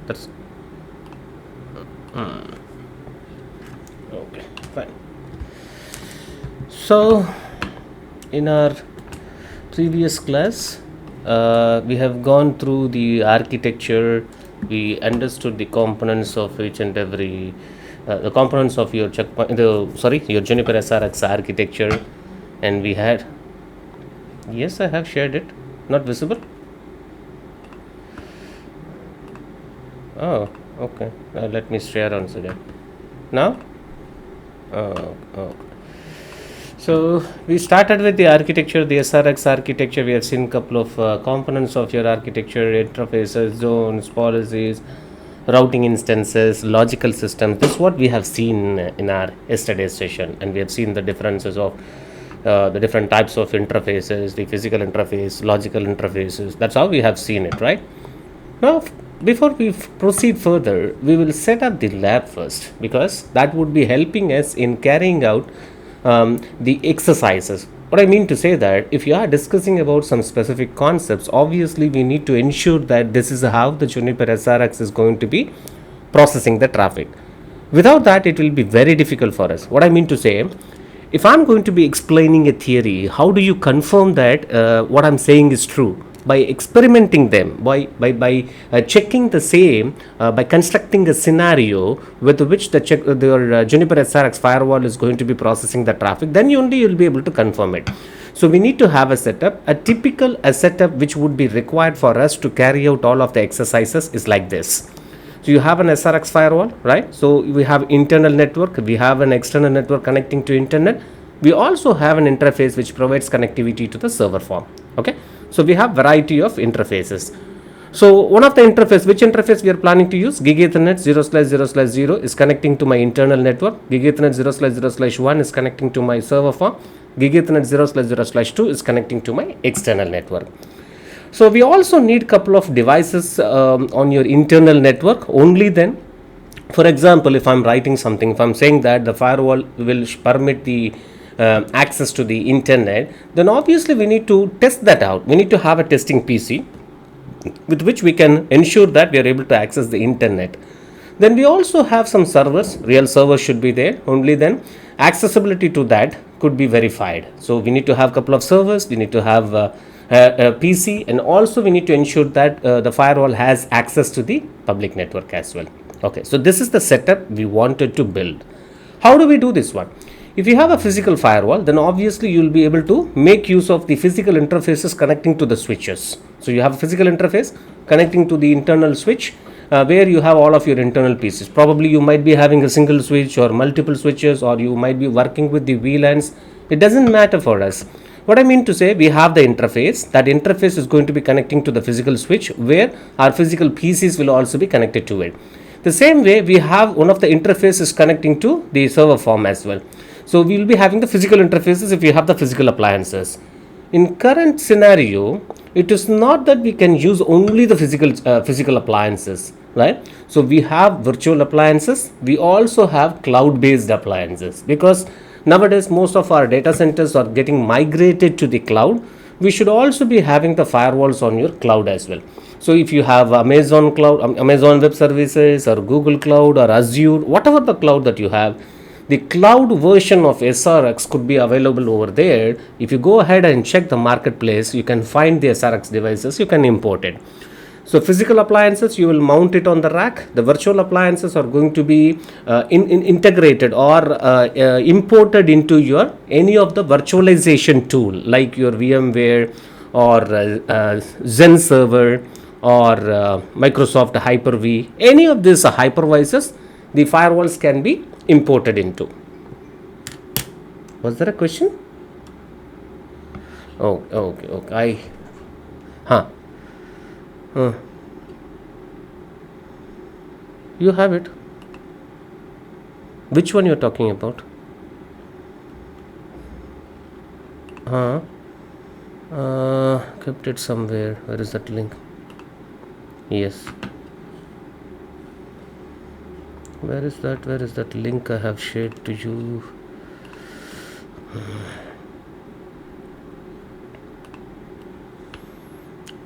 That's okay. Fine. So, in our previous class, we have gone through the architecture. We understood the components of each and every the components of your checkpoint. Your Juniper SRX architecture, and we had. Yes, I have shared it. Not visible. Oh, okay. Let me share once again. Now. Oh. So we started with the architecture, the SRX architecture. We have seen a couple of components of your architecture: interfaces, zones, policies, routing instances, logical systems. This is what we have seen in our yesterday's session, and we have seen the differences of the different types of interfaces, the physical interface, logical interfaces. That's how we have seen it, right? Now, before we proceed further, we will set up the lab first, because that would be helping us in carrying out the exercises. What I mean to say that if you are discussing about some specific concepts, obviously we need to ensure that this is how the Juniper SRX is going to be processing the traffic. Without that, it will be very difficult for us. What I mean to say, if I'm going to be explaining a theory, how do you confirm that what I'm saying is true? By experimenting them, by checking the same, by constructing a scenario with which the Juniper SRX firewall is going to be processing the traffic, then you'll be able to confirm it. So we need to have a setup. A typical setup which would be required for us to carry out all of the exercises is like this. So you have an SRX firewall, right? So we have internal network, we have an external network connecting to internet. We also have an interface which provides connectivity to the server farm. Okay, so we have variety of interfaces. So one of the interface, which interface we are planning to use? Gig Ethernet 0/0/0 is connecting to my internal network. Gig Ethernet 0/0/1 is connecting to my server farm. Gig Ethernet 0/0/2 is connecting to my external network. So we also need couple of devices on your internal network. Only then, for example, if I'm writing something, if I'm saying that the firewall will permit the access to the internet, then obviously we need to test that out. We need to have a testing PC with which we can ensure that we are able to access the internet. Then we also have some servers. Real servers should be there. Only then accessibility to that could be verified. So we need to have a couple of servers. We need to have a PC, and also we need to ensure that the firewall has access to the public network as well. Okay, so this is the setup we wanted to build. How do we do this one? If you have a physical firewall, then obviously you will be able to make use of the physical interfaces connecting to the switches. So you have a physical interface connecting to the internal switch, where you have all of your internal pieces. Probably you might be having a single switch or multiple switches, or you might be working with the VLANs. It doesn't matter for us. What I mean to say, we have the interface. That interface is going to be connecting to the physical switch, where our physical PCs will also be connected to it. The same way, we have one of the interfaces connecting to the server farm as well. So we will be having the physical interfaces if you have the physical appliances. In current scenario, it is not that we can use only the physical appliances, right? So we have virtual appliances. We also have cloud-based appliances, because nowadays most of our data centers are getting migrated to the cloud. We should also be having the firewalls on your cloud as well. So if you have Amazon cloud, Amazon web services, or Google cloud, or Azure, whatever the cloud that you have, the cloud version of SRX could be available over there. If you go ahead and check the marketplace, you can find the SRX devices, you can import it. So physical appliances, you will mount it on the rack. The virtual appliances are going to be integrated or imported into your any of the virtualization tool, like your VMware or Zen server or Microsoft Hyper-V. Any of these hypervisors, the firewalls can be imported into. Was there a question? Oh, okay. You have it. Which one you're talking about? Kept it somewhere. Where is that link? Yes. Where is that link I have shared to you?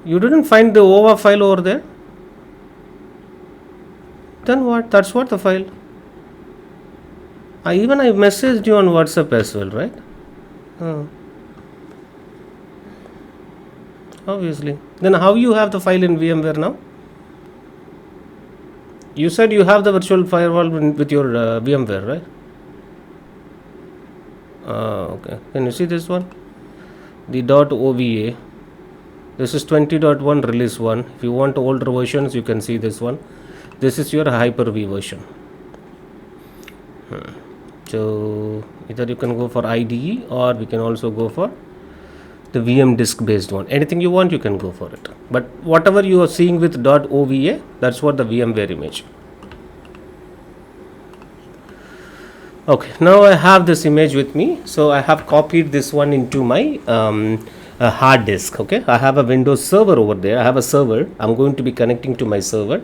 You didn't find the OVA file over there? Then what? That's what the file. I messaged you on WhatsApp as well, right? Obviously. Then how you have the file in VMware now? You said you have the virtual firewall with your VMware, right? Okay. Can you see this one? The .ova. This is 20.1 release 1. If you want older versions, you can see this one. This is your Hyper-V version. So either you can go for IDE or we can also go for the VM disk based one. Anything you want, you can go for it. But whatever you are seeing with .ova, that's what the VMware image. Okay, now I have this image with me. So I have copied this one into my hard disk. Okay, I have a Windows server over there. I have a server. I'm going to be connecting to my server.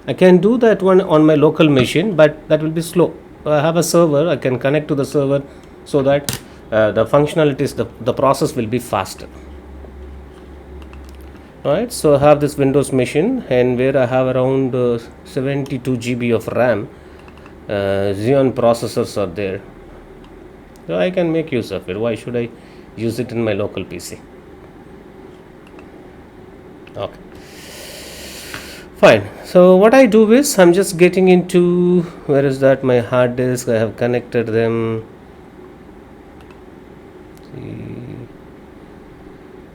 I can do that one on my local machine, but that will be slow. I have a server. I can connect to the server so that the functionalities, the process will be faster. Right, so I have this Windows machine, and where I have around 72 GB of RAM. Xeon processors are there, so I can make use of it. Why should I use it in my local PC? Okay, fine. So what I do is I'm just getting into, where is that, my hard disk. I have connected them. See,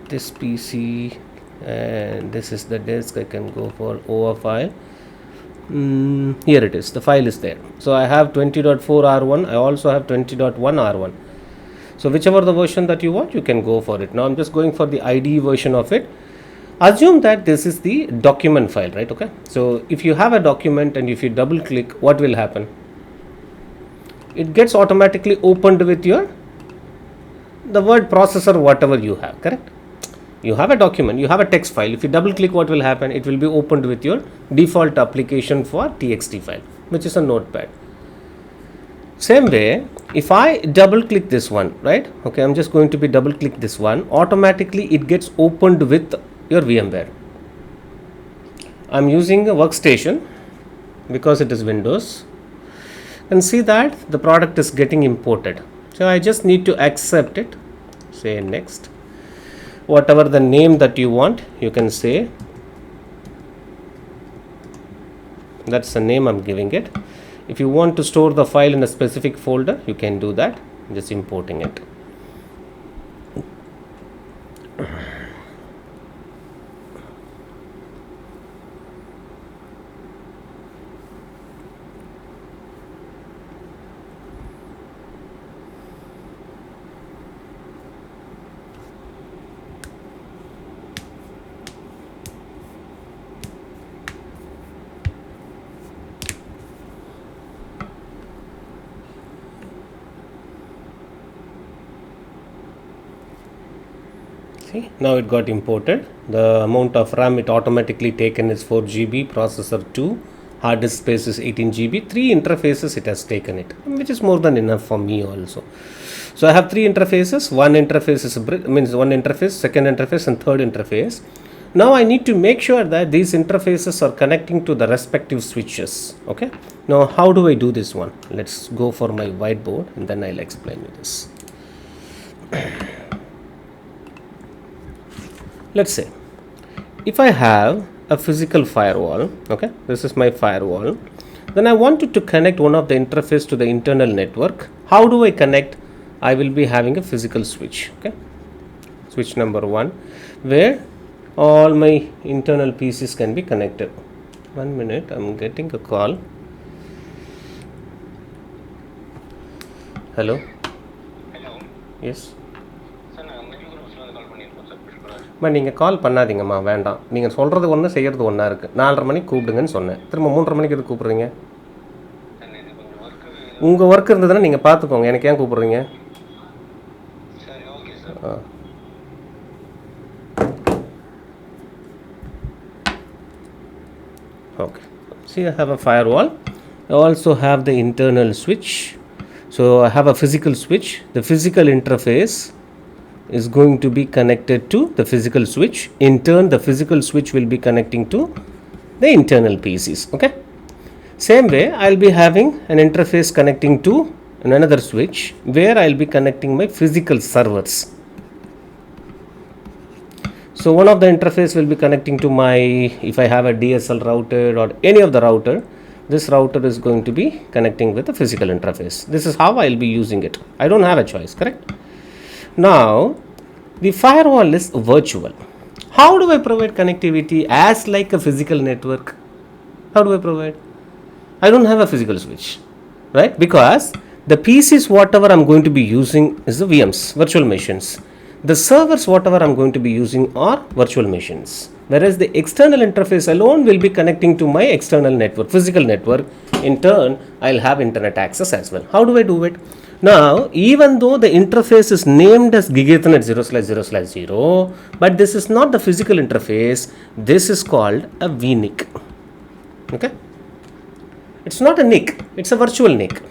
this PC, and this is the disk. I can go for OA file. Here it is. The file is there. So I have 20.4 R1. I also have 20.1 R1. So whichever the version that you want, you can go for it. Now I'm just going for the IDE version of it. Assume that this is the document file, right? Okay. So if you have a document and if you double click, what will happen? It gets automatically opened with the word processor, whatever you have, correct? You have a document, you have a text file. If you double click, what will happen? It will be opened with your default application for TXT file, which is a notepad. Same way, if I double click this one, right? Okay, I'm just going to be double click this one. Automatically, it gets opened with your VMware. I'm using a workstation because it is Windows. And see that the product is getting imported. So I just need to accept it. Say next. Whatever the name that you want, you can say. That's the name I'm giving it. If you want to store the file in a specific folder, you can do that. Just importing it. Now it got imported. The amount of RAM it automatically taken is 4 GB, processor 2, hard disk space is 18 GB, 3 interfaces it has taken it, which is more than enough for me also. So I have 3 interfaces. One interface is one interface, second interface, and third interface. Now I need to make sure that these interfaces are connecting to the respective switches. Okay. Now how do I do this one? Let's go for my whiteboard and then I'll explain you this. Let's say if I have a physical firewall, okay, this is my firewall, then I wanted to connect one of the interface to the internal network. How do I connect? I will be having a physical switch, okay, switch number 1, where all my internal PCs can be connected. 1 minute, I'm getting a call. Hello. Yes. நீங்கள் கால் பண்ணாதீங்கம்மா, வேண்டாம். நீங்கள் சொல்கிறது ஒன்று செய்கிறது ஒன்றா இருக்குது. 4:30 மணிக்கு கூப்பிடுங்கன்னு சொன்னேன். திரும்ப 3:30 மணிக்கு எது கூப்பிட்றீங்க? உங்கள் ஒர்க் இருந்ததுன்னா நீங்கள் பார்த்துக்கோங்க. எனக்கு ஏன் கூப்பிட்றீங்க? Okay. See, I have a firewall. I also have the internal switch. So I have a physical switch. The physical interface is going to be connected to the physical switch. In turn, the physical switch will be connecting to the internal PCs. Okay. Same way, I'll be having an interface connecting to another switch where I'll be connecting my physical servers. So one of the interface will be connecting to my, if I have a DSL router or any of the router, this router is going to be connecting with the physical interface. This is how I'll be using it. I don't have a choice, correct? Now, the firewall is virtual. How do I provide connectivity as like a physical network? How do I provide? I don't have a physical switch, right? Because the PCs, whatever I'm going to be using is the VMs, virtual machines. The servers, whatever I'm going to be using are virtual machines. Whereas the external interface alone will be connecting to my external network, physical network. In turn, I'll have internet access as well. How do I do it? Now, even though the interface is named as Gig Ethernet 0/0/0, but this is not the physical interface. This is called a VNIC. Okay? It's not a NIC, it's a virtual NIC.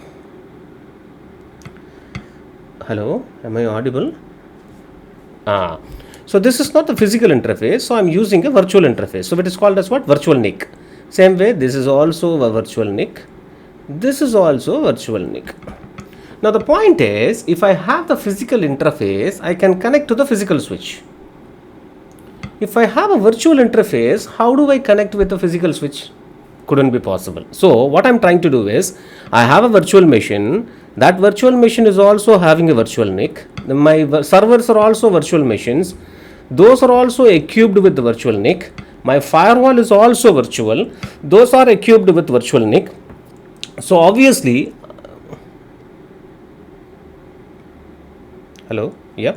Hello, am I audible? So this is not the physical interface, so I'm using a virtual interface. So it is called as what? Virtual NIC. Same way, this is also a virtual NIC. This is also a virtual NIC. Now the point is, if I have the physical interface, I can connect to the physical switch. If I have a virtual interface, how do I connect with the physical switch? Couldn't be possible. So what I'm trying to do is, I have a virtual machine. That virtual machine is also having a virtual NIC. My servers are also virtual machines. Those are also equipped with the virtual NIC. My firewall is also virtual. Those are equipped with virtual NIC. So obviously, hello, yeah,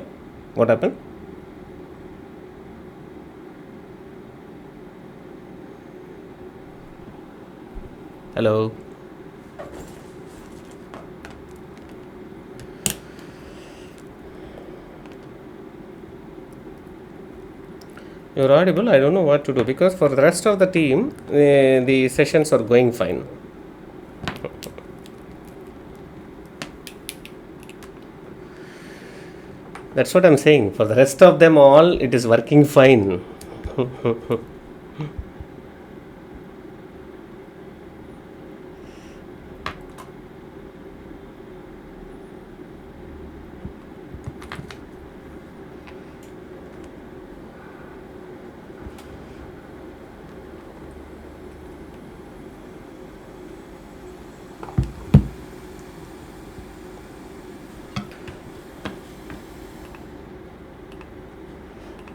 what happened? Hello. You're audible. I don't know what to do because for the rest of the team, the sessions are going fine. That's what I'm saying. For the rest of them all, it is working fine.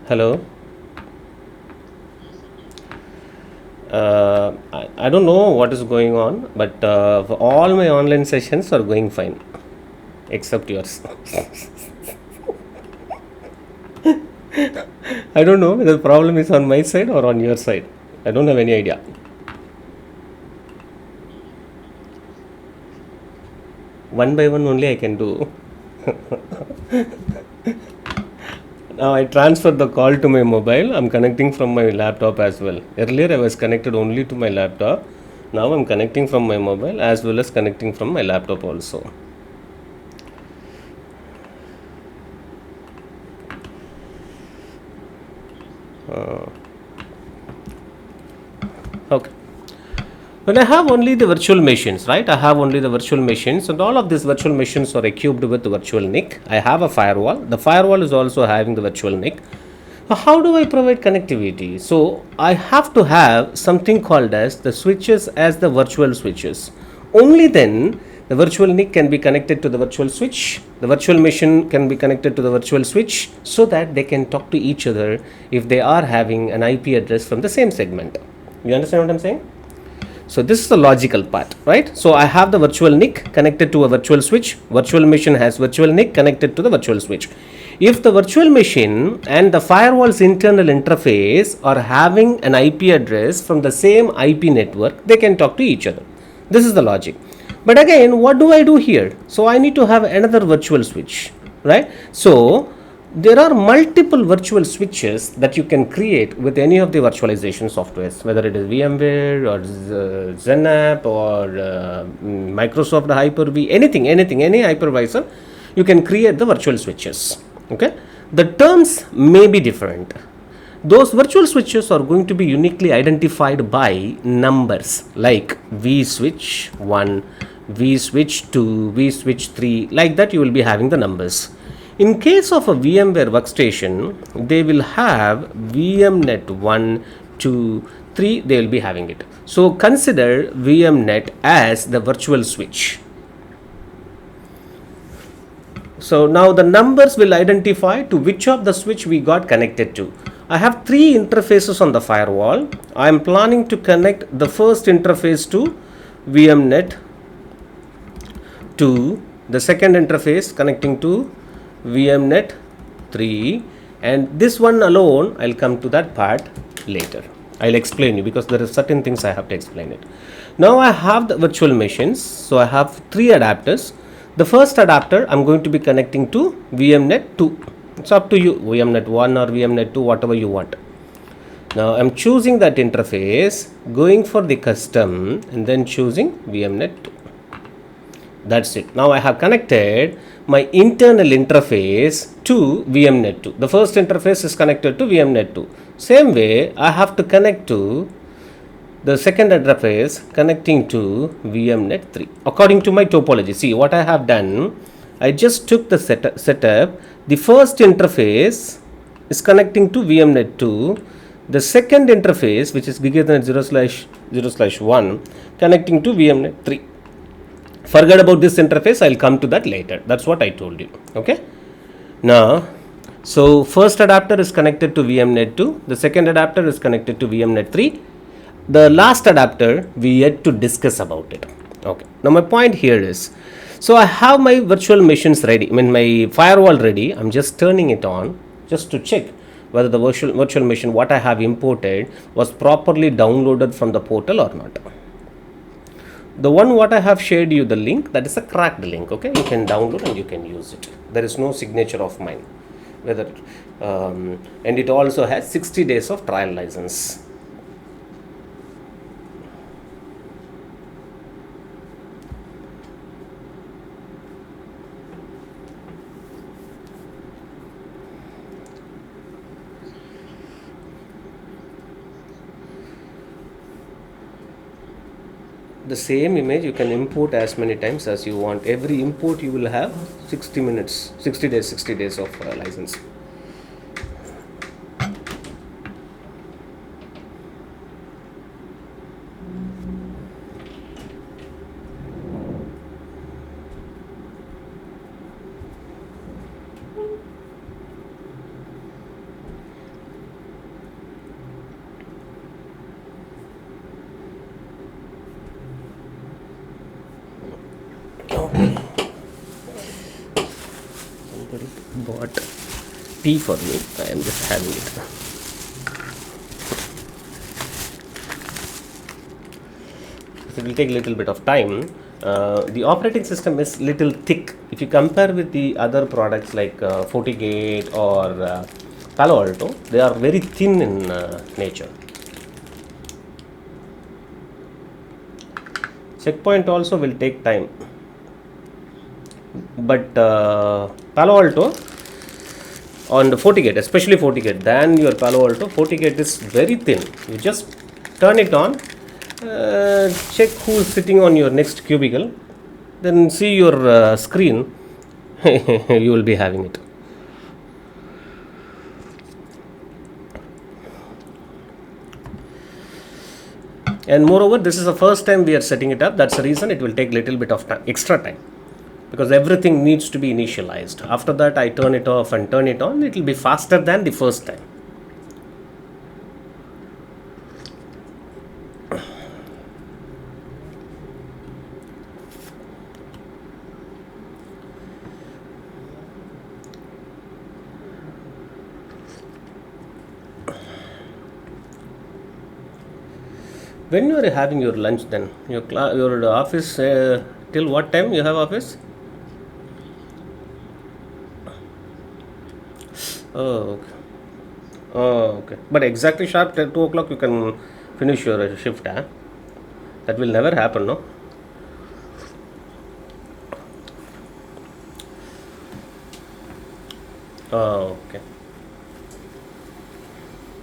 Hello. I don't know what is going on, but all my online sessions are going fine, except yours. I don't know whether the problem is on my side or on your side. I don't have any idea. One by one only I can do. Now I transferred the call to my mobile. I'm connecting from my laptop as well. Earlier I was connected only to my laptop. Now I'm connecting from my mobile as well as connecting from my laptop also. Okay. When I have only the virtual machines, right? I have only the virtual machines, and all of these virtual machines are equipped with the virtual NIC. I have a firewall. The firewall is also having the virtual NIC. Now, how do I provide connectivity? So I have to have something called as the switches as the virtual switches. Only then the virtual NIC can be connected to the virtual switch. The virtual machine can be connected to the virtual switch so that they can talk to each other if they are having an IP address from the same segment. You understand what I'm saying? So this is the logical part, right? So I have the virtual NIC connected to a virtual switch. Virtual machine has virtual NIC connected to the virtual switch. If the virtual machine and the firewall's internal interface are having an IP address from the same IP network, they can talk to each other. This is the logic. But again, what do I do here? So I need to have another virtual switch, right? So there are multiple virtual switches that you can create with any of the virtualization softwares, whether it is VMware or XenApp or Microsoft Hyper-V, any hypervisor, you can create the virtual switches. Okay. The terms may be different. Those virtual switches are going to be uniquely identified by numbers like V switch 1, V switch 2, V switch 3, like that you will be having the numbers. In case of a VMware workstation, they will have VMnet 1, 2, 3, they will be having it. So consider VMnet as the virtual switch. So now the numbers will identify to which of the switch we got connected to. I have 3 interfaces on the firewall. I am planning to connect the first interface to VMnet 2, the second interface connecting to VMnet 3, and this one alone, I'll come to that part later. I'll explain you because there are certain things I have to explain it. Now I have the virtual machines, so I have 3 adapters. The first adapter I'm going to be connecting to VMnet 2. It's up to you, VMnet 1 or VMnet 2, whatever you want. Now I'm choosing that interface, going for the custom and then choosing VMnet 2. That's it. Now I have connected my internal interface to VMnet 2. The first interface is connected to VMnet 2. Same way I have to connect to the second interface connecting to VMnet 3 according to my topology. See what I have done, I just took the setup. The first interface is connecting to VMnet 2, the second interface, which is GigaEthernet 0/0/1, connecting to VMnet 3. Forget about this interface, I'll come to that later. That's what I told you. Okay, now so first adapter is connected to VMnet 2, the second adapter is connected to VMnet 3. The last adapter we yet to discuss about it. Okay, now my point here is, so I have my virtual machines ready, my firewall ready. I'm just turning it on just to check whether the virtual machine what I have imported was properly downloaded from the portal or not. The one what I have shared you the link, that is a cracked link. Okay, you can download and you can use it. There is no signature of mine, whether and it also has 60 days of trial license. The same image you can import as many times as you want. Every import you will have 60 days of license. Somebody bought tea for me. I am just having it. It will take a little bit of time. The operating system is little thick. If you compare with the other products like FortiGate or Palo Alto, they are very thin in nature. Checkpoint also will take time. But Palo Alto on the FortiGate, especially FortiGate, than your Palo Alto, FortiGate is very thin. You just turn it on, check who's sitting on your next cubicle, then see your screen, you will be having it. And moreover, this is the first time we are setting it up. That's the reason it will take little bit of time, extra time, because everything needs to be initialized. After that, I turn it off and turn it on. It will be faster than the first time. When you are having your lunch, then your office till what time you have office? Oh, okay. Oh, okay. But exactly sharp 2 o'clock you can finish your shift. Huh? That will never happen, no? Oh, okay.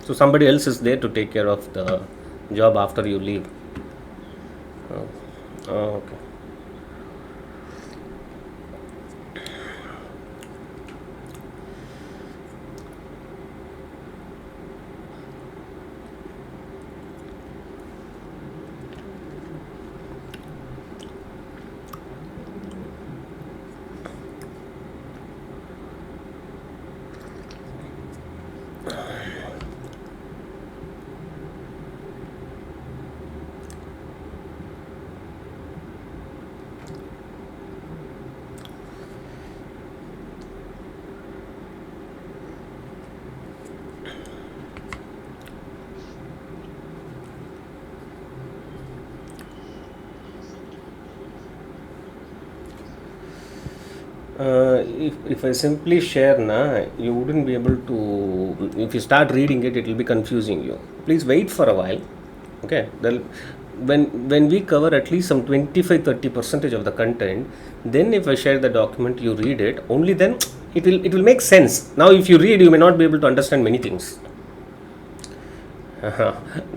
So somebody else is there to take care of the job after you leave. Oh, oh, okay. If I simply share na, you wouldn't be able to. If you start reading it, it will be confusing you. Please wait for a while. Okay. When we cover at least some 25-30% of the content, then if I share the document, you read it. Only then it will make sense. Now, if you read, you may not be able to understand many things.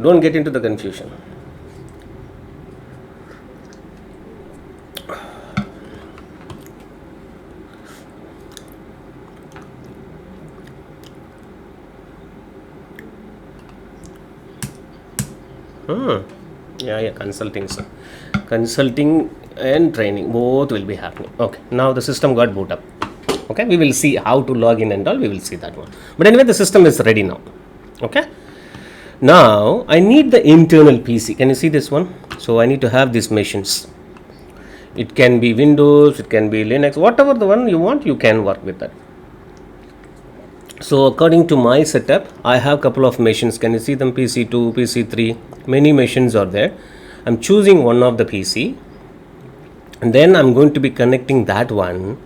Don't get into the confusion. Yeah, consulting, sir. Consulting and training both will be happening. Okay, now the system got boot up. Okay, we will see how to log in and all. We will see that one. But anyway, the system is ready now. Okay. Now I need the internal PC. Can you see this one? So I need to have these machines. It can be Windows, it can be Linux, whatever the one you want, you can work with that. So according to my setup, I have couple of machines. Can you see them? PC2, PC3, many machines are there. I'm choosing one of the PC, and then I'm going to be connecting that one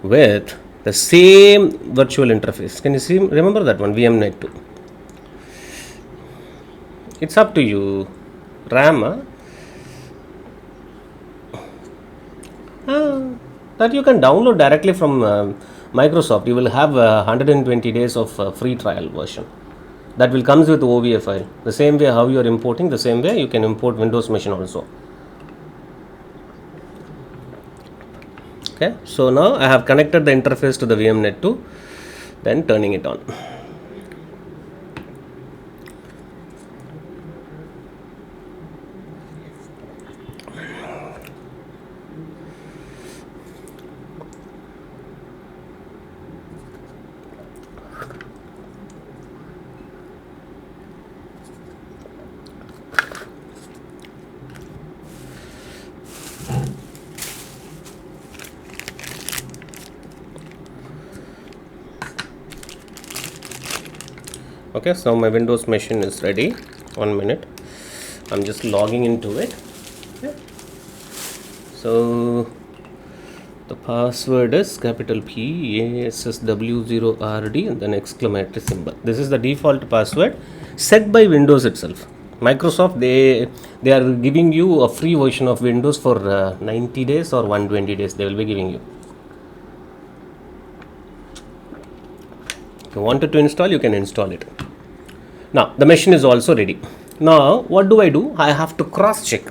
with the same virtual interface. Can you see? Remember that one, VMnet 2. It's up to you. RAM, that you can download directly from Microsoft. You will have 120 days of free trial version. That will comes with OVA file. The same way how you are importing, the same way you can import Windows machine also. Okay, so now I have connected the interface to the VMnet 2, then turning it on. Okay, so my Windows machine is ready. 1 minute. I'm just logging into it. Okay. So the password is capital P ASSW0RD and then exclamatory symbol. This is the default password set by Windows itself. Microsoft, they are giving you a free version of Windows for 90 days or 120 days. They will be giving you. If you wanted to install, you can install it. Now the machine is also ready. Now what do? I have to cross check.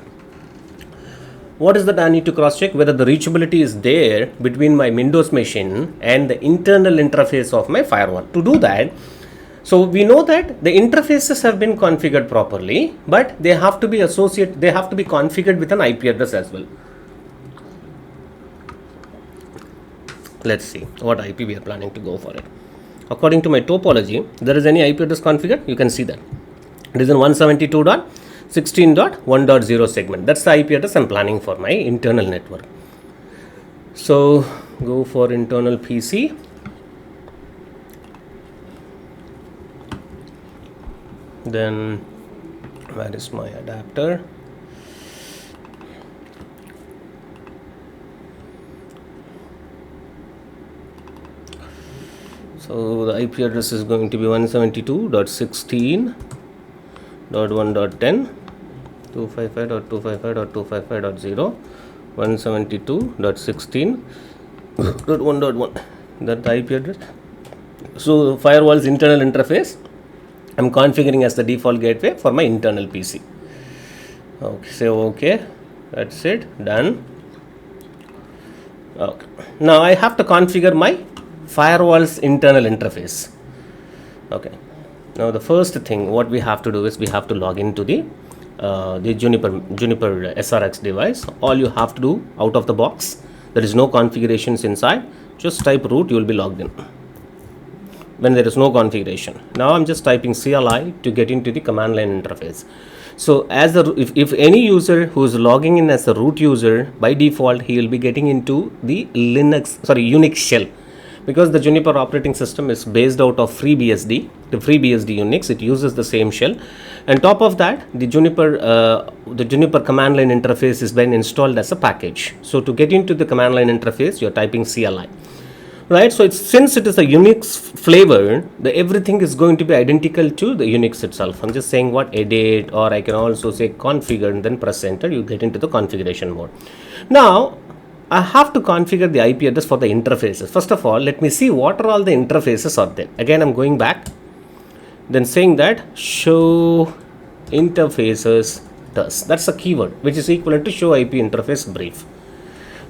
What is that I need to cross check? Whether the reachability is there between my Windows machine and the internal interface of my firewall. To do that, so we know that the interfaces have been configured properly, but they have to be configured with an IP address as well. Let's see what IP we are planning to go for it. According to my topology, there is any IP address configured, you can see that. It is in 172.16.1.0 segment. That's the IP address I'm planning for my internal network. So go for internal PC. Then where is my adapter? So the IP address is going to be 172.16.1.10 255.255.255.0 172.16.1.1. That the IP address. So firewall's internal interface, I'm configuring as the default gateway for my internal PC. Okay, say okay, that's it, done. Okay, now I have to configure my firewall's internal interface. Okay, now the first thing what we have to do is we have to log into the Juniper SRX device. All you have to do out of the box, there is no configurations inside, just type root, you will be logged in when there is no configuration. Now I'm just typing CLI to get into the command line interface. So as if any user who is logging in as a root user, by default he will be getting into the Unix shell, because the Juniper operating system is based out of FreeBSD, the FreeBSD Unix. It uses the same shell, and top of that the Juniper command line interface is been installed as a package. So to get into the command line interface, you're typing CLI. Right, so since it is a Unix flavor, everything is going to be identical to the Unix itself. I'm just saying what edit, or I can also say configure and then press enter. You get into the configuration mode. Now I have to configure the IP address for the interfaces. First of all, let me see what are all the interfaces are there. Again, I'm going back, then saying that show interfaces does. That's a keyword which is equivalent to show IP interface brief.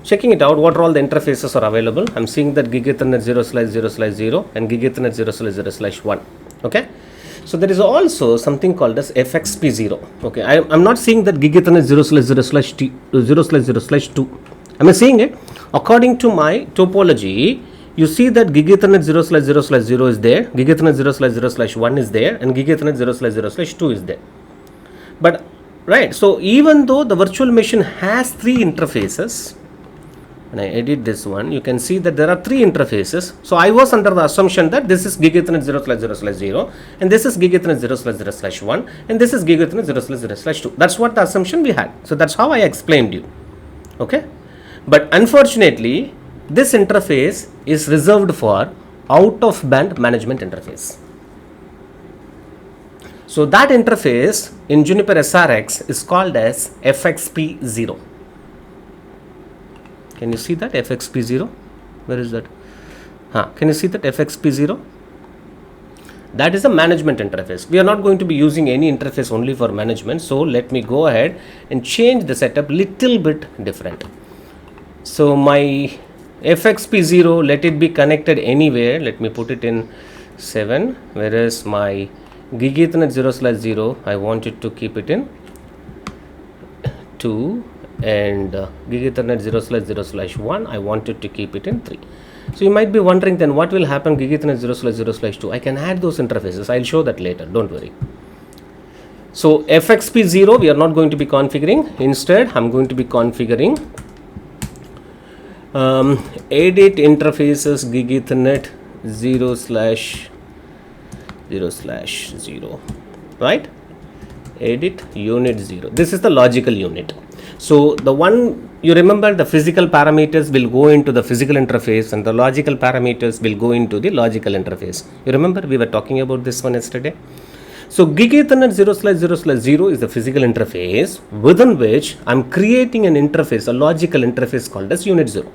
Checking it out, what are all the interfaces are available. I'm seeing that gig ethernet 0/0/0 and gig ethernet 0/0/1. Okay, so there is also something called as FXP0. Okay, I'm not seeing that gig ethernet 0/0/2. Am I seeing it? According to my topology, you see that gig ethernet 0/0/0 is there, gig ethernet 0/0/1 is there, and gig ethernet 0/0/2 is there. But right, so even though the virtual machine has 3 interfaces, when I edit this one, you can see that there are 3 interfaces. So I was under the assumption that this is gig ethernet 0/0/0 and this is gig ethernet 0/0/1 and this is gig ethernet 0/0/2. That's what the assumption we had. So that's how I explained you. Okay, but unfortunately this interface is reserved for out of band management interface. So that interface in Juniper SRX is called as FXP0. Can you see that FXP0? Where is that? Can you see that FXP0? That is a management interface. We are not going to be using any interface only for management. So let me go ahead and change the setup little bit different. So my FXP0, let it be connected anywhere. Let me put it in 7. Whereas my gig ethernet 0/0, I want it to keep it in 2. And gig ethernet 0/0/1, I wanted to keep it in 3. So you might be wondering, then what will happen gig ethernet 0/0/2? I can add those interfaces. I'll show that later, don't worry. So FXP0 we are not going to be configuring. Instead I'm going to be configuring edit interfaces gig ethernet 0/0/0, right? Edit unit 0. This is the logical unit. So the one, you remember, the physical parameters will go into the physical interface and the logical parameters will go into the logical interface. You remember we were talking about this one yesterday. So gig ethernet 0/0/0 is the physical interface within which I'm creating an interface, a logical interface called as unit 0.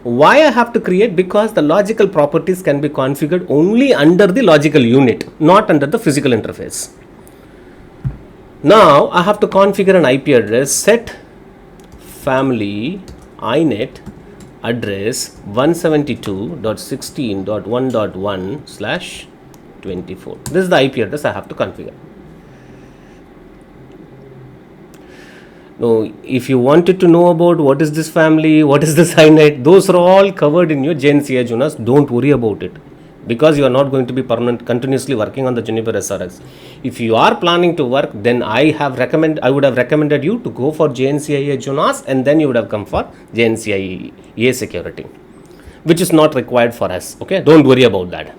Why I have to create? Because the logical properties can be configured only under the logical unit, not under the physical interface. Now I have to configure an IP address, set family inet address 172.16.1.1/24. This is the IP address I have to configure. Now, if you wanted to know about what is this family, what is this inet, those are all covered in your JNCI Jonas. Don't worry about it, because you are not going to be continuously working on the Juniper SRX. If you are planning to work, then I would have recommended you to go for JNCIA Jonas, and then you would have come for JNCIA security, which is not required for us. Okay, don't worry about that.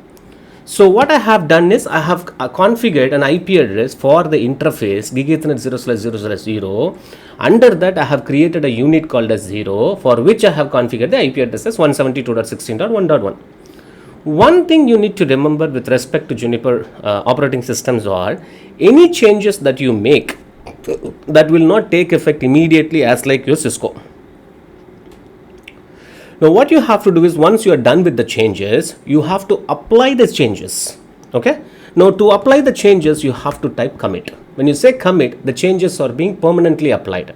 So what I have done is I have configured an IP address for the interface gig ethernet 0/0/0. Under that I have created a unit called as 0, for which I have configured the IP address as 172.16.1.1. One thing you need to remember with respect to Juniper operating systems are, any changes that you make that will not take effect immediately as like your Cisco. Now what you have to do is, once you are done with the changes, you have to apply the changes. Okay. Now to apply the changes, you have to type commit. When you say commit, the changes are being permanently applied.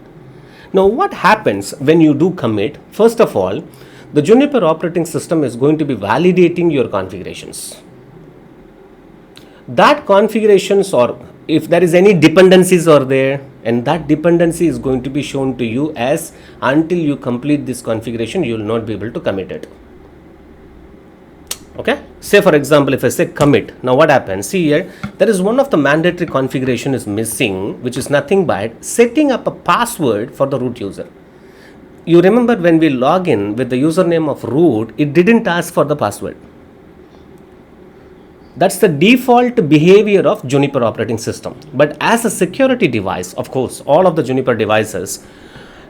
Now what happens when you do commit? First of all, the Juniper operating system is going to be validating your configurations. That configurations, or if there is any dependencies are there, and that dependency is going to be shown to you as, until you complete this configuration, you will not be able to commit it. Okay. Say for example, if I say commit, now what happens? See here, there is one of the mandatory configuration is missing, which is nothing but setting up a password for the root user. You remember when we log in with the username of root, it didn't ask for the password. That's the default behavior of Juniper operating system. But as a security device, of course, all of the Juniper devices,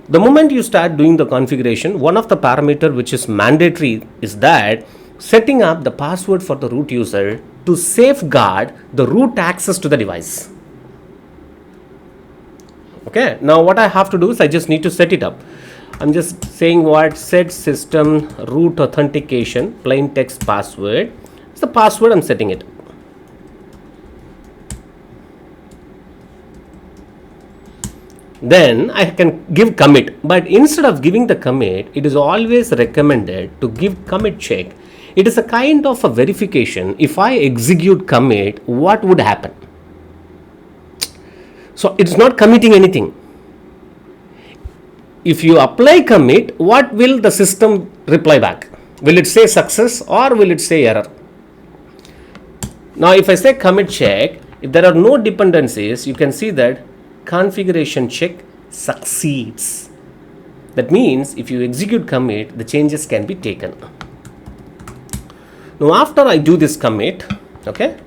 the moment you start doing the configuration, one of the parameter which is mandatory is that setting up the password for the root user to safeguard the root access to the device. Okay, now what I have to do is I just need to set it up. I'm just saying what set system root authentication plain text password. It's the password, I'm setting it. Then I can give commit, but instead of giving the commit, it is always recommended to give commit check. It is a kind of a verification. If I execute commit, what would happen? So it's not committing anything. If you apply commit, what will the system reply back? Will it say success or will it say error? Now if I say commit check, if there are no dependencies, you can see that configuration check succeeds. That means if you execute commit, the changes can be taken. Now after I do this commit, okay,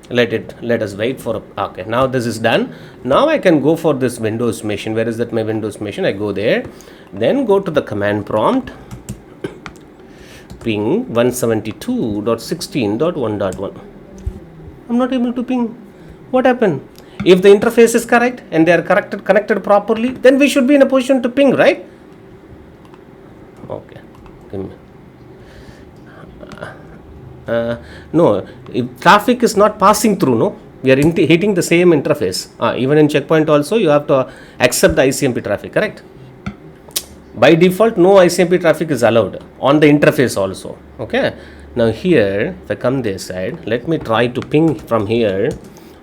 let us wait for okay, now this is done. Now I can go for this Windows machine. Where is that my Windows machine? I go there, then go to the command prompt, ping 172.16.1.1. I'm not able to ping. What happened? If the interface is correct and they are connected properly, then we should be in a position to ping, right? Okay. No, if traffic is not passing through, no, we are hitting the same interface. Even in checkpoint also, you have to accept the ICMP traffic, correct? By default, no ICMP traffic is allowed on the interface also. Okay. Now here, if I come this side, let me try to ping from here.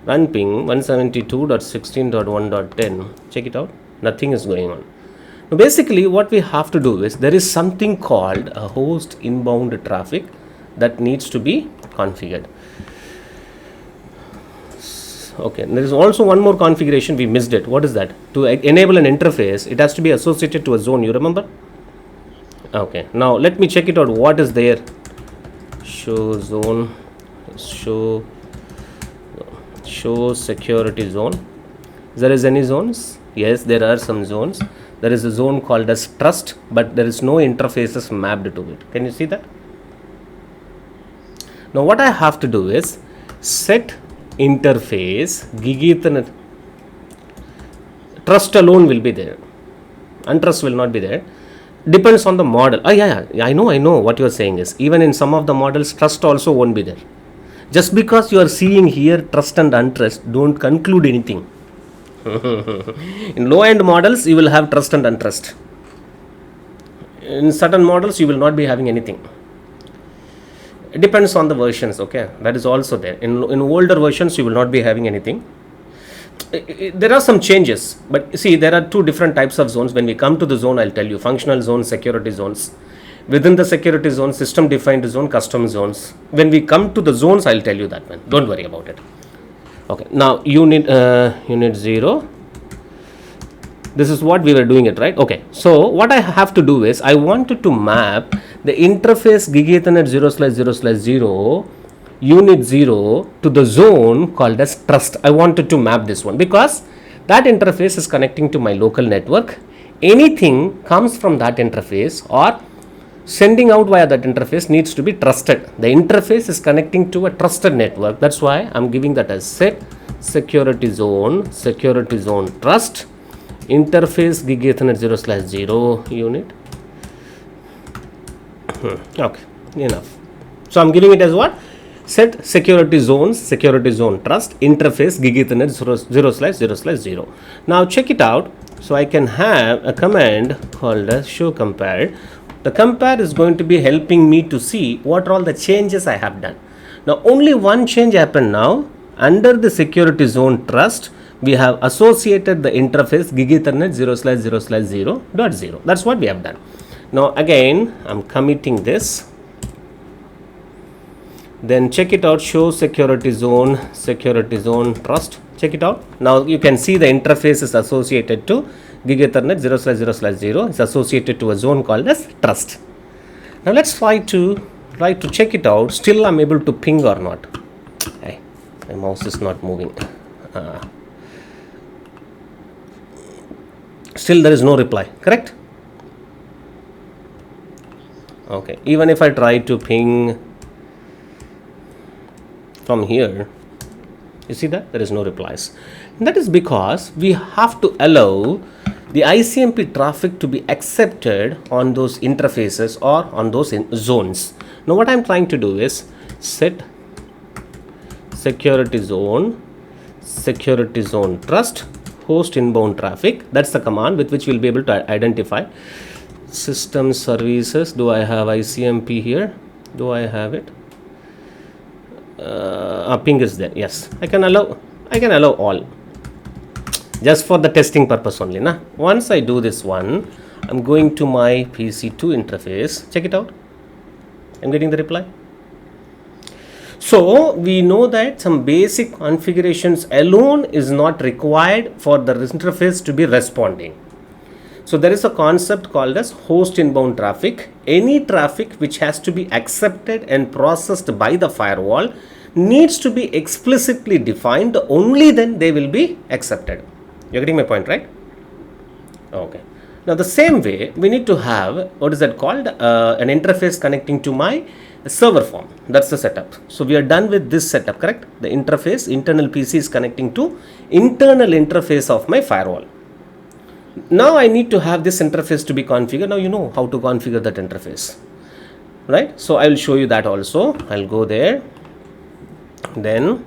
Run ping 172.16.1.10. Check it out. Nothing is going on. Now basically, what we have to do is, there is something called a host inbound traffic that needs to be configured. Okay, and there is also one more configuration, we missed it. What is that? To enable an interface, it has to be associated to a zone, you remember? Okay, now let me check it out. What is there? Show zone, show security zone. There is any zones? Yes, there are some zones. There is a zone called as trust, but there is no interfaces mapped to it. Can you see that? Now what I have to do is set interface Gig Ethernet. Trust alone will be there, untrust will not be there. Depends on the model. Yeah, I know what you are saying is, even in some of the models, trust also won't be there. Just because you are seeing here trust and untrust, don't conclude anything. In low end models, you will have trust and untrust. In certain models, you will not be having anything. It depends on the versions, okay? That is also there. In older versions, you will not be having anything. There are some changes, but see, there are two different types of zones. When we come to the zone, I'll tell you functional zones, security zones. Within the security zone, system defined zone, custom zones. When we come to the zones, I'll tell you that one. Don't worry about it. Okay, now unit 0. This is what we were doing it, right? Okay, so what I have to do is, I wanted to map the interface Gig Ethernet 0/0/0 unit 0 to the zone called as trust. I wanted to map this one because that interface is connecting to my local network. Anything comes from that interface or sending out via that interface needs to be trusted. The interface is connecting to a trusted network. That's why I'm giving that as set security zone trust interface Gig Ethernet 0/0 unit Okay, enough. So I'm giving it as what? Set security zones, security zone trust, interface gig ethernet 0/0/0. Now check it out. So I can have a command called as show compare. The compare is going to be helping me to see what are all the changes I have done. Now only one change happened now. Under the security zone trust, we have associated the interface gig ethernet 0/0/0.0. That's what we have done. Now again, I'm committing this. Then check it out, show security zone trust. Check it out. Now you can see the interface is associated to gig ethernet 0/0/0. It's associated to a zone called as trust. Now let's try to check it out. Still I'm able to ping or not. Hey, my mouse is not moving. Still there is no reply, correct? Okay, even if I try to ping from here, you see that there is no replies. And that is because we have to allow the ICMP traffic to be accepted on those interfaces or on those zones. Now what I'm trying to do is set security zone trust host inbound traffic. That's the command with which we'll be able to identify system services. Do I have ICMP here? Do I have it? Ping is there. Yes, I can allow all, just for the testing purpose only. Once I do this one, I'm going to my PC2 interface. Check it out. I'm getting the reply. So we know that some basic configurations alone is not required for the interface to be responding. So there is a concept called as host inbound traffic. Any traffic which has to be accepted and processed by the firewall needs to be explicitly defined. Only then they will be accepted. You're getting my point, right? Okay. Now the same way we need to have, what is that called? An interface connecting to my server form. That's the setup. So we are done with this setup, correct? The interface, internal PC is connecting to internal interface of my firewall. Now I need to have this interface to be configured. Now you know how to configure that interface, right? So I will show you that also. I'll go there. Then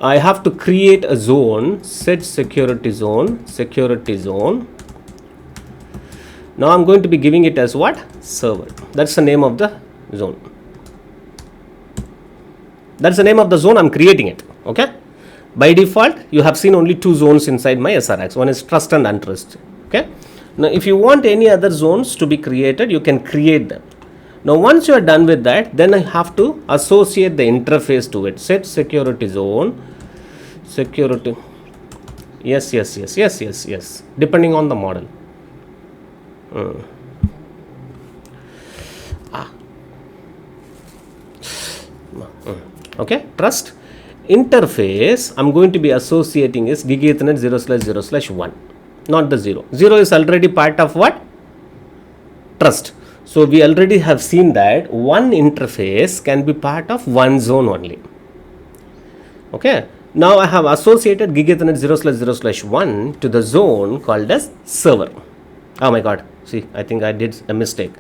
I have to create a zone, set security zone. Now I'm going to be giving it as what? Server. That's the name of the zone. That's the name of the zone. I'm creating it. Okay. By default, you have seen only two zones inside my SRX. One is trust and untrust. Okay. Now, if you want any other zones to be created, you can create them. Now, once you are done with that, then I have to associate the interface to it. Set security zone. Security. Yes. Depending on the model. Okay. Trust. Interface I'm going to be associating is gig ethernet 0/0/1, not the 0. 0 is already part of what? Trust. So we already have seen that one interface can be part of one zone only. Okay. Now I have associated gig ethernet 0/0/1 to the zone called as server. Oh my god. See, I think I did a mistake.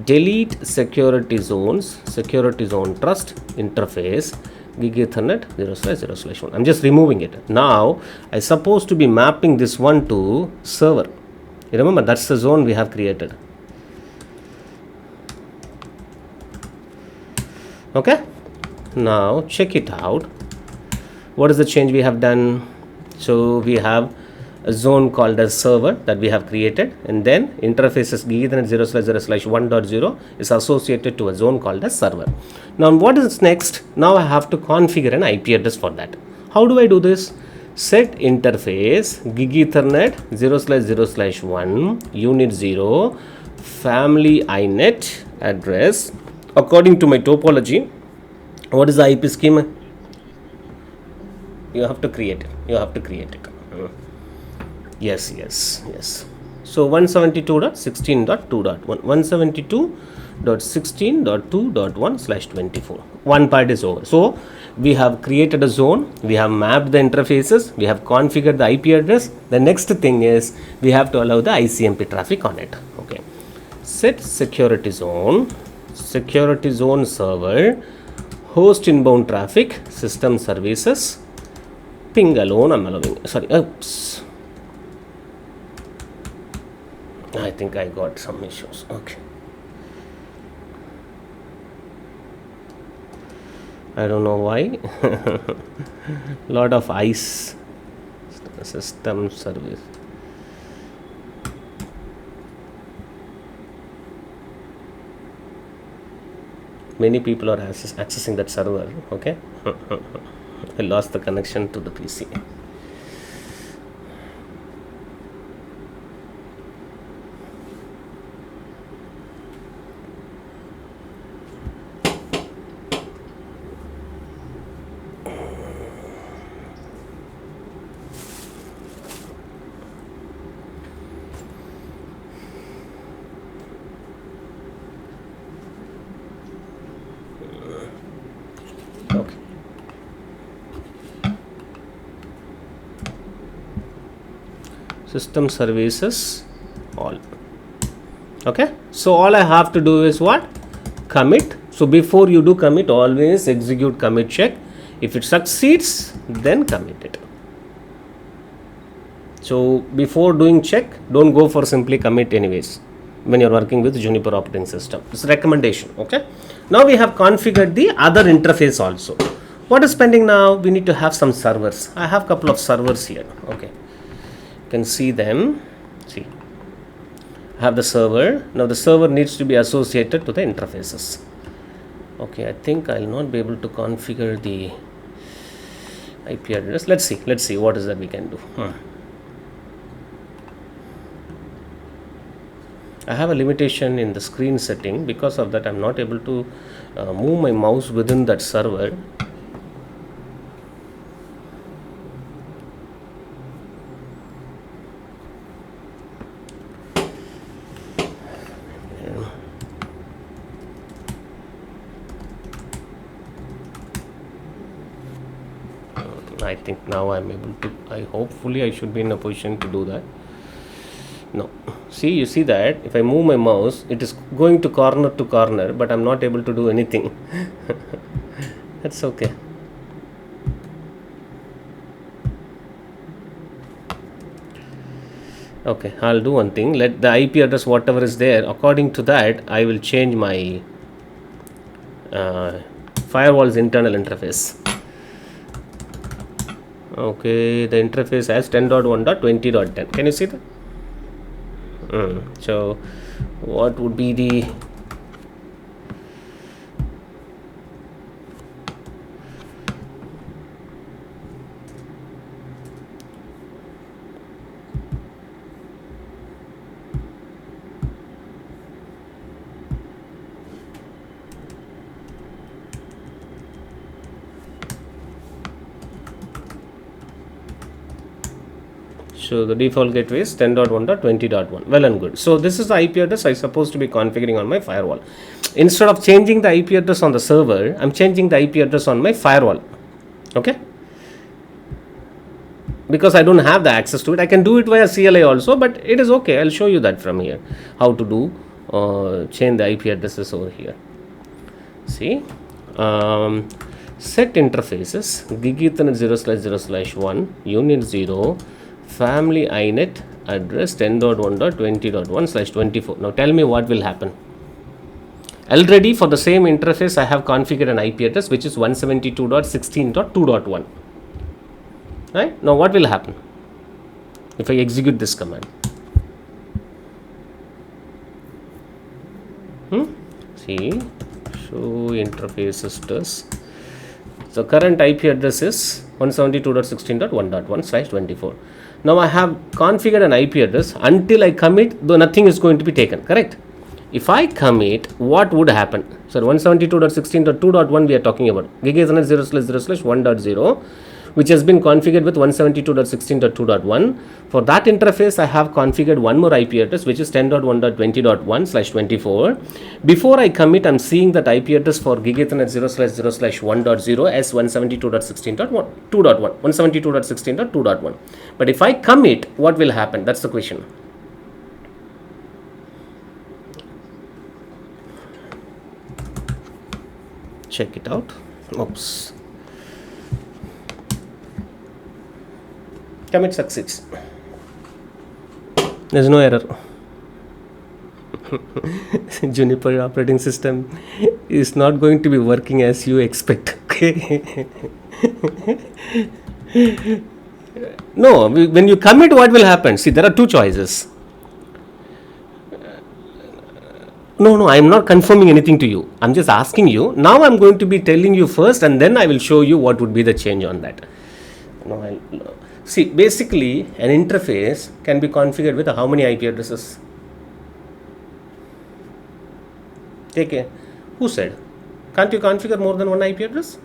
Delete security zone trust interface gig ethernet 0/0/1. I'm just removing it. Now I supposed to be mapping this one to server. You remember that's the zone we have created. Okay. Now check it out. What is the change we have done? So we have a zone called as server that we have created, and then interfaces gig ethernet 0/0/1.0 is associated to a zone called as server. Now what is next? Now I have to configure an IP address for that. How do I do this? Set interface gig ethernet 0/0/1 unit 0 family inet address according to my topology. What is the IP schema? You have to create it. Yes. So 172.16.2.1 172.16.2.1/24. One part is over. So we have created a zone, we have mapped the interfaces, we have configured the IP address. The next thing is we have to allow the ICMP traffic on it. Okay. set security zone server, host inbound traffic, system services, ping alone I'm allowing, sorry, oops, I think I got some issues. Okay, I don't know why. Lot of ice. System service. Many people are accessing that server. Okay, I lost the connection to the PC. Okay. System services all. Okay, so all I have to do is what? Commit. So before you do commit, always execute commit check. If it succeeds, then commit it. So before doing check, don't go for simply commit anyways when you're working with Juniper operating system. It's a recommendation. Okay, now we have configured the other interface also. What is pending now? We need to have some servers. I have couple of servers here. Okay, you can see them. See, I have the server. Now the server needs to be associated to the interfaces. Okay, I think I'll not be able to configure the IP address. Let's see what is that we can do. I have a limitation in the screen setting. Because of that, I'm not able to move my mouse within that server. I think now I'm able to, hopefully I should be in a position to do that. No, see, you see that if I move my mouse, it is going to corner, but I'm not able to do anything. That's okay. Okay, I'll do one thing. Let the IP address, whatever is there, according to that, I will change my firewall's internal interface. Okay, the interface has 10.1.20.10. Can you see that? So what would be the so the default gateway is 10.1.20.1. Well and good. So this is the IP address I supposed to be configuring on my firewall. Instead of changing the IP address on the server, I'm changing the IP address on my firewall. Okay, because I don't have the access to it. I can do it via CLI also, but it is okay. I'll show you that from here, how to do change the IP addresses over here. See, set interfaces, gig ethernet 0/0/1, unit 0, family inet address 10.1.20.1/24. Now tell me what will happen. Already for the same interface I have configured an IP address which is 172.16.2.1. Right? Now what will happen if I execute this command? See, show interfaces does. So current IP address is 172.16.1.1/24. Now I have configured an IP address. Until I commit, though nothing is going to be taken, correct? If I commit, what would happen? So 172.16.2.1 we are talking about. Gig Ethernet 0/0/1.0, which has been configured with 172.16.2.1. For that interface, I have configured one more IP address, which is 10.1.20.1/24. Before I commit, I'm seeing that IP address for Gig Ethernet 0/0/1.0 as 172.16.2.1, 172.16.2.1. But if I commit, what will happen? That's the question. check it out. Oops. Commit succeeds. There's no error. Juniper operating system is not going to be working as you expect. Okay. No, when you commit, what will happen? See, there are two choices. No, I am not confirming anything to you. I'm just asking you. Now I'm going to be telling you first, and then I will show you what would be the change on that. See, basically, an interface can be configured with how many IP addresses? Take care. Who said? Can't you configure more than one IP address?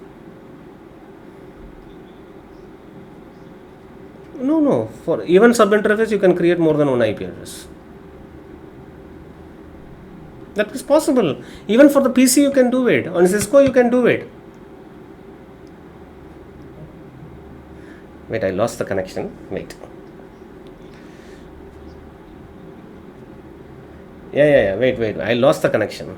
No. For even sub-interface, you can create more than one IP address. That is possible. Even for the PC, you can do it. On Cisco, you can do it. Wait, I lost the connection. Wait. Yeah. Wait. I lost the connection.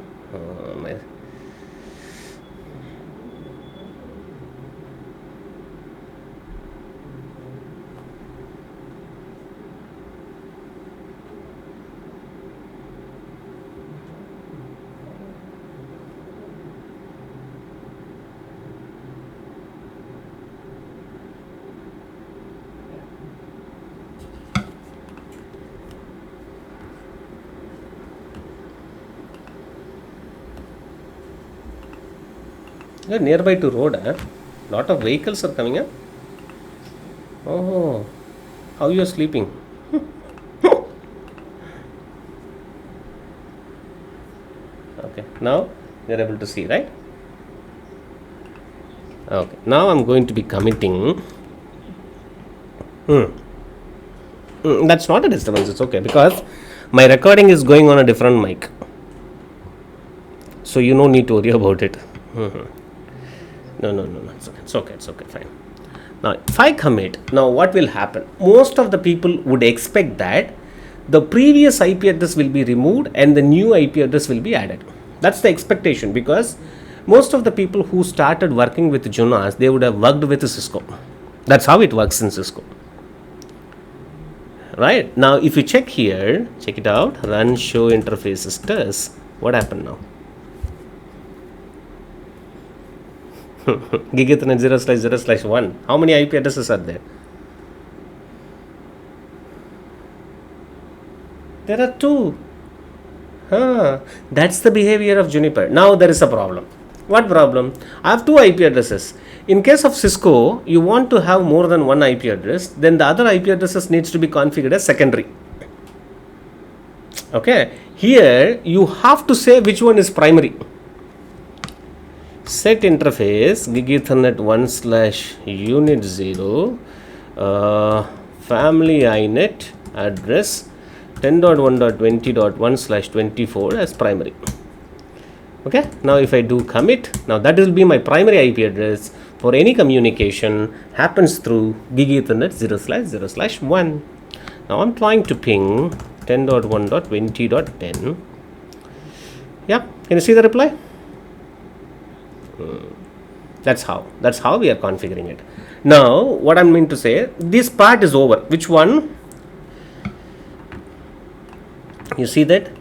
You're nearby to road, lot of vehicles are coming up. Oh, how you are sleeping? Okay, now you're able to see, right? Okay, now I'm going to be committing. That's not a disturbance, it's okay, because my recording is going on a different mic, so you no need to worry about it. No, it's okay, fine. Now if I commit, now what will happen? Most of the people would expect that the previous IP address will be removed and the new IP address will be added. That's the expectation, because most of the people who started working with Junas, they would have worked with Cisco. That's how it works in Cisco. Right, now if you check here, check it out, run show interfaces test, what happened now? Gig Ethernet 0/0/1. How many IP addresses are there? There are two. That's the behavior of Juniper. Now there is a problem. What problem? I have two IP addresses. In case of Cisco, you want to have more than one IP address, then the other IP addresses needs to be configured as secondary. Okay. Here you have to say which one is primary. Set interface gig ethernet 1/unit0 family inet address 10.1.20.1/24 as primary. Okay, now if I do commit, now that will be my primary IP address for any communication happens through gig ethernet 0/0/1. Now I'm trying to ping 10.1.20.10. Yeah, can you see the reply? That's how we are configuring it. Now what I'm meant to say, this part is over. Which one? You see that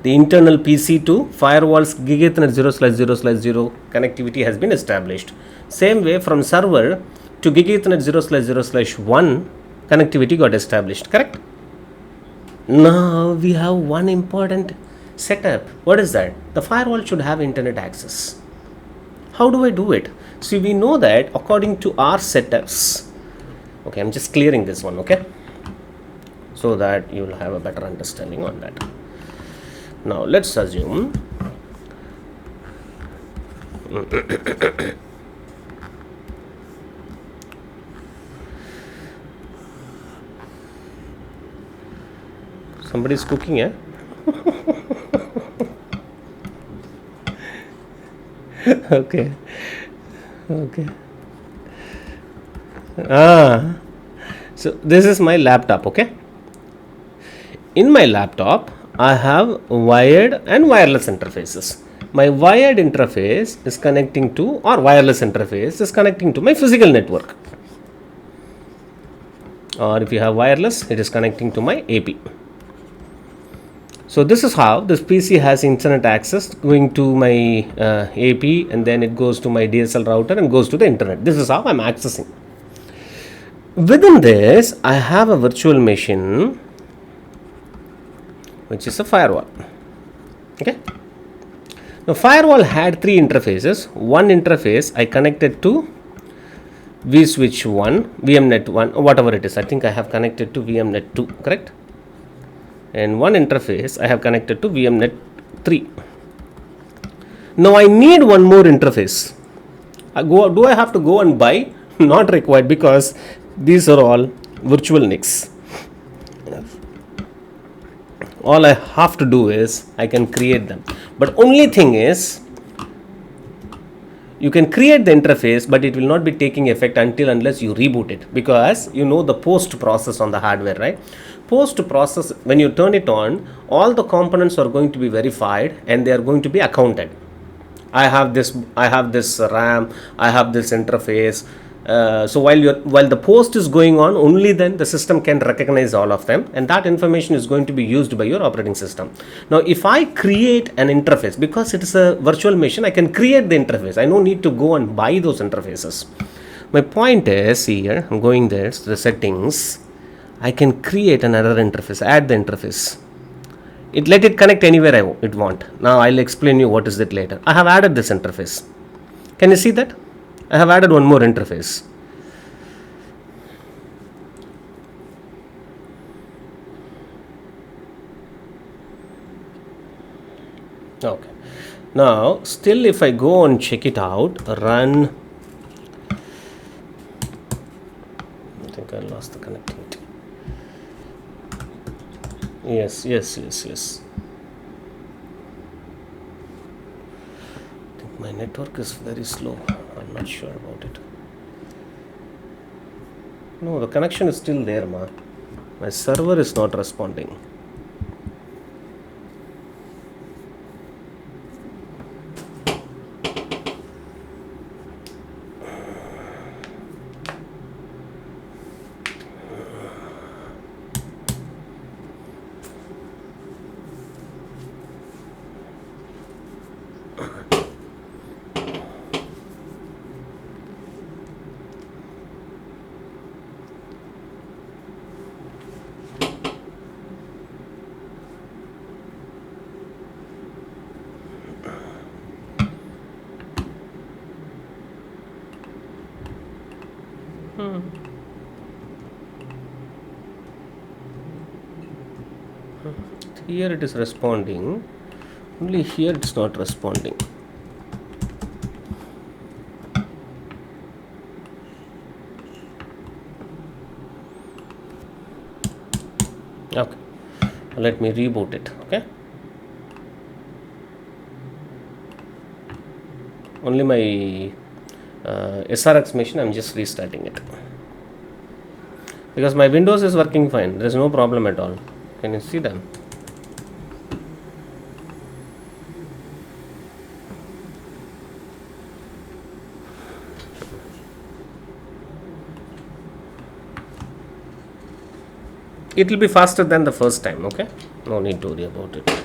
the internal PC to firewalls gig ethernet 0/0/0 connectivity has been established. Same way from server to gig ethernet 0/0/1 connectivity got established, correct? Now we have one important setup. What is that? The firewall should have internet access. How do I do it? See, we know that according to our setups. Okay, I'm just clearing this one, okay? So that you will have a better understanding on that. Now let's assume somebody is cooking, eh? Okay. So this is my laptop, okay? In my laptop, I have wired and wireless interfaces. My wired interface is connecting to, or wireless interface is connecting to my physical network. Or if you have wireless, it is connecting to my AP. So this is how this PC has internet access going to my AP, and then it goes to my DSL router and goes to the internet. This is how I'm accessing. Within this, I have a virtual machine, which is a firewall. Okay. Now, firewall had three interfaces. One interface I connected to vSwitch 1, VMNet 1, whatever it is. I think I have connected to VMNet 2, correct? And one interface I have connected to VMNet 3. Now I need one more interface. Do I have to go and buy? Not required, because these are all virtual NICs. All I have to do is I can create them. But only thing is, you can create the interface, but it will not be taking effect unless you reboot it, because you know the post process on the hardware, right? Post process, when you turn it on, all the components are going to be verified and they are going to be accounted. I have this RAM, I have this interface. So while the post is going on, only then the system can recognize all of them, and that information is going to be used by your operating system. Now if I create an interface, because it is a virtual machine, I can create the interface. I don't need to go and buy those interfaces. My point is, here I'm going there to the settings. I can create another interface, add the interface. Let it connect anywhere I want. Now I'll explain you what is it later. I have added this interface. Can you see that? I have added one more interface. Okay. Now, still if I go and check it out, run. I think I lost the connectivity. Yes. I think my network is very slow. I'm not sure about it. No, the connection is still there, ma. My server is not responding. Here it is responding, only here it's not responding. Okay, let me reboot it. Okay, only my SRX machine, I'm just restarting it, because my Windows is working fine. There is no problem at all. Can you see them? It will be faster than the first time. Okay, no need to worry about it.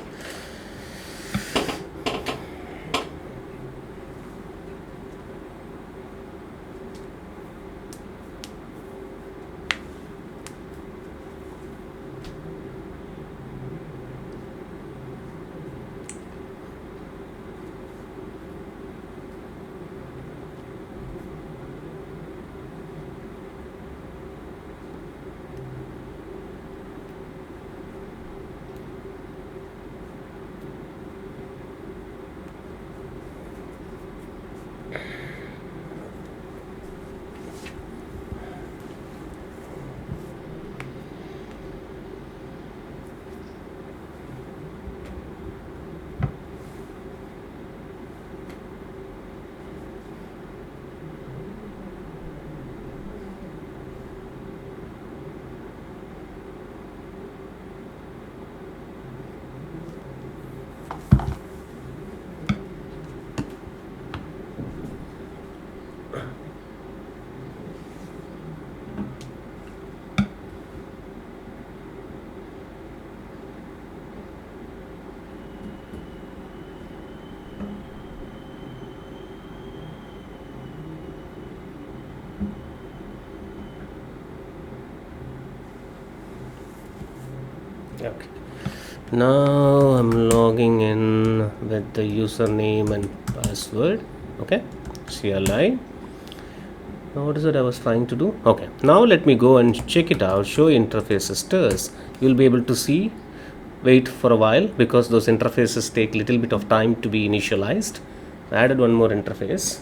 Okay. Now I'm logging in with the username and password. Okay, CLI. Now what is it I was trying to do? Okay, now let me go and check it out. Show interfaces test. You'll be able to see. Wait for a while because those interfaces take little bit of time to be initialized. I added one more interface.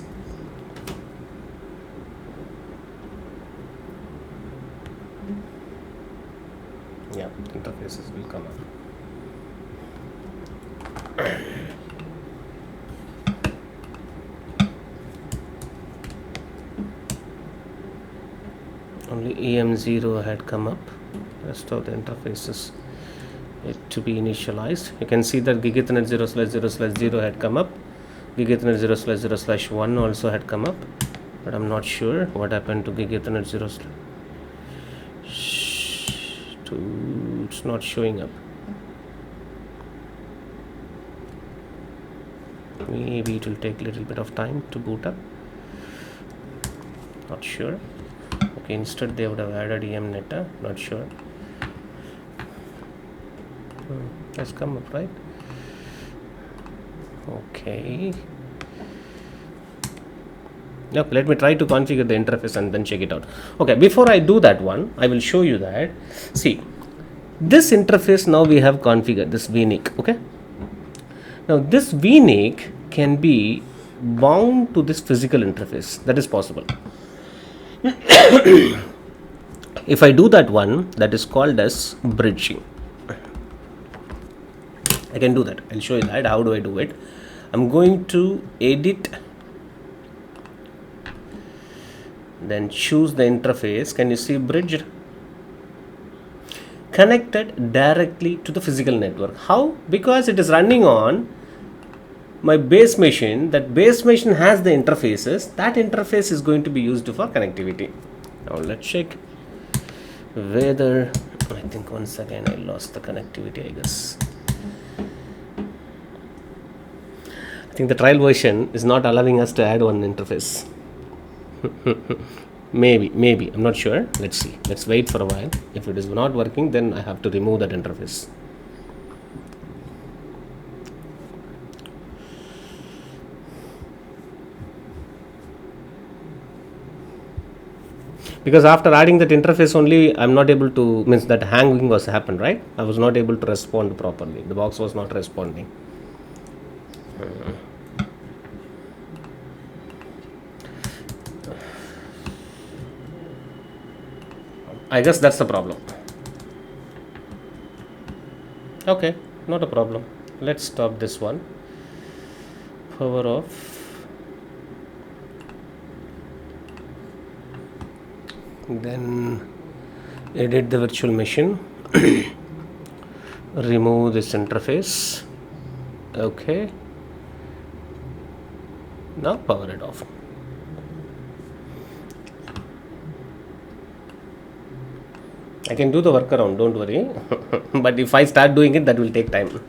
Yeah, interfaces will come up. Only EM0 had come up. Rest of the interfaces yet to be initialized. You can see that gig ethernet 0/0/0 had come up. Gig ethernet 0/0/1 also had come up, but I'm not sure what happened to gig ethernet 0/2. It's not showing up. Maybe it will take a little bit of time to boot up. Not sure. Okay, instead they would have added EMNet. Not sure. Has come up, right? Okay. Yep, let me try to configure the interface and then check it out. Okay, before I do that one, I will show you that. See, this interface now we have configured, this VNIC. Okay. Now this VNIC can be bound to this physical interface. That is possible. If I do that one, that is called as bridging. I can do that. I'll show you that. How do I do it? I'm going to edit, then choose the interface. Can you see bridged? Connected directly to the physical network. How? Because it is running on my base machine. That base machine has the interfaces. That interface is going to be used for connectivity. Now let's check whether, I think once again I lost the connectivity, I guess. I think the trial version is not allowing us to add one interface. maybe I'm not sure. Let's see. Let's wait for a while. If it is not working, then I have to remove that interface. Because after adding that interface only, I'm not able to, means that hanging was happened, right? I was not able to respond properly. The box was not responding. I guess that's the problem. Okay, not a problem. Let's stop this one. Power off. Then edit the virtual machine. Remove this interface. Okay. Now power it off. I can do the workaround, don't worry. But if I start doing it, that will take time.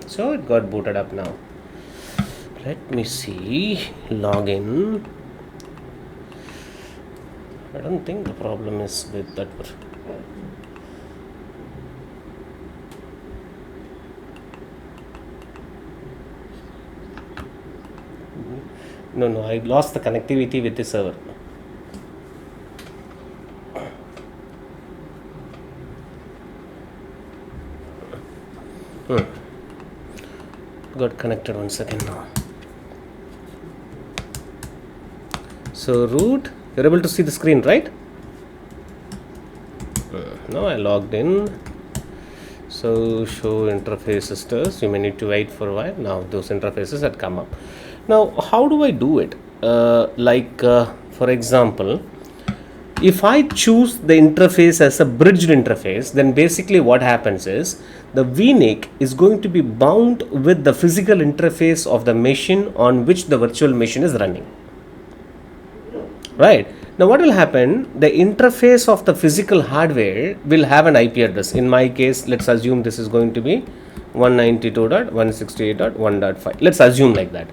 So it got booted up now. Let me see. Login. I don't think the problem is with that. No, I lost the connectivity with the server. Got connected 1 second now. So root, you're able to see the screen, right? Now I logged in. So show interfaces does. You may need to wait for a while. Now those interfaces had come up. Now how do I do it? For example, if I choose the interface as a bridged interface, then basically what happens is the VNIC is going to be bound with the physical interface of the machine on which the virtual machine is running. Right. Now what will happen? The interface of the physical hardware will have an IP address. In my case, let's assume this is going to be 192.168.1.5. Let's assume like that.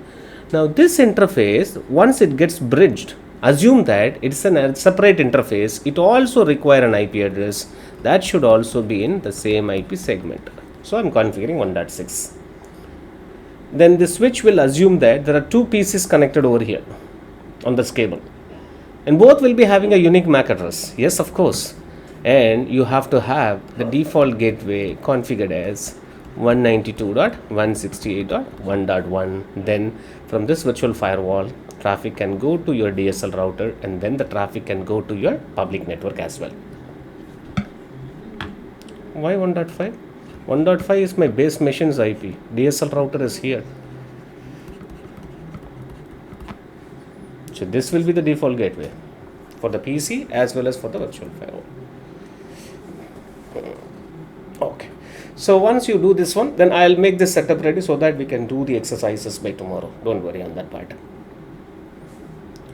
Now this interface, once it gets bridged, assume that it's a separate interface. It also require an IP address that should also be in the same IP segment. So I'm configuring 1.6. Then the switch will assume that there are two PCs connected over here on this cable, and both will be having a unique MAC address. Yes, of course. And you have to have the default gateway configured as 192.168.1.1. Then from this virtual firewall, traffic can go to your DSL router, and then the traffic can go to your public network as well. Why 1.5? 1.5 is my base machine's IP. DSL router is here. So this will be the default gateway for the PC as well as for the virtual firewall. Okay. So once you do this one, then I'll make this setup ready so that we can do the exercises by tomorrow. Don't worry on that part.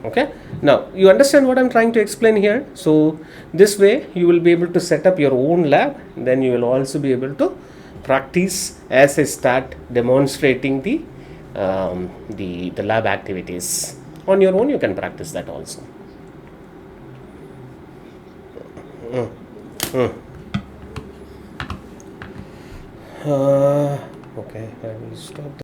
Okay. Now you understand what I'm trying to explain here. So this way you will be able to set up your own lab. Then you will also be able to practice as I start demonstrating the lab activities. On your own, you can practice that also. Okay, I will stop.